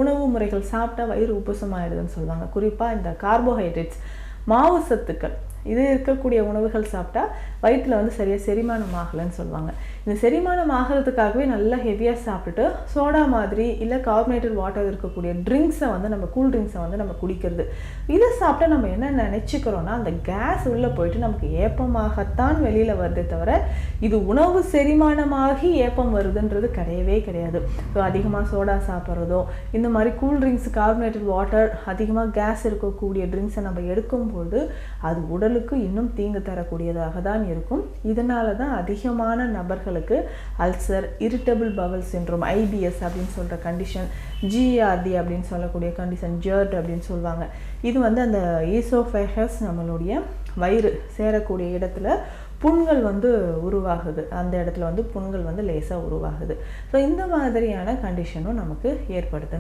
உணவு முறைகள் சாப்பிட்டா வயிறு உப்புசமாயிடுதுன்னு சொல்லுவாங்க. குறிப்பாக இந்த கார்போஹைட்ரேட்ஸ், மாவு சத்துக்கள் இது இருக்கக்கூடிய உணவுகள் சாப்பிட்டா வயிற்றில் வந்து சரியாக செரிமானம் ஆகலைன்னு சொல்லுவாங்க. இந்த செரிமானம் ஆகிறதுக்காகவே நல்லா ஹெவியாக சாப்பிட்டுட்டு சோடா மாதிரி இல்லை கார்பனேட்டட் வாட்டர் இருக்கக்கூடிய ட்ரிங்க்ஸை வந்து நம்ம கூல் ட்ரிங்க்ஸை வந்து நம்ம குடிக்கிறது. இதை சாப்பிட்டா நம்ம என்ன நினச்சிக்கிறோன்னா அந்த கேஸ் உள்ளே போயிட்டு நமக்கு ஏப்பமாகத்தான் வெளியில் வருதே தவிர இது உணவு செரிமானமாகி ஏப்பம் வருதுன்றது கிடையவே கிடையாது. ஸோ அதிகமாக சோடா சாப்பிட்றதோ இந்த மாதிரி கூல் ட்ரிங்க்ஸ், கார்பனேட்டட் வாட்டர், அதிகமாக கேஸ் இருக்கக்கூடிய ட்ரிங்க்ஸை நம்ம எடுக்கும்போது அது உடலுக்கு இன்னும் தீங்கு தரக்கூடியதாக தான் இருக்கும். இதனால தான் அதிகமான நபர்களுக்கு ulcer, irritable Powell syndrome, IPS அப்படின்னு சொல்கிற கண்டிஷன், ஜிஆர்டி அப்படின்னு சொல்லக்கூடிய கண்டிஷன், ஜர்ட் அப்படின்னு சொல்லுவாங்க. இது வந்து அந்த ஈசோஃபேகஸ் நம்மளுடைய வயிறு சேரக்கூடிய இடத்துல புண்கள் வந்து உருவாகுது. அந்த இடத்துல வந்து புண்கள் வந்து லேசாக உருவாகுது. ஸோ இந்த மாதிரியான கண்டிஷனும் நமக்கு ஏற்படுது.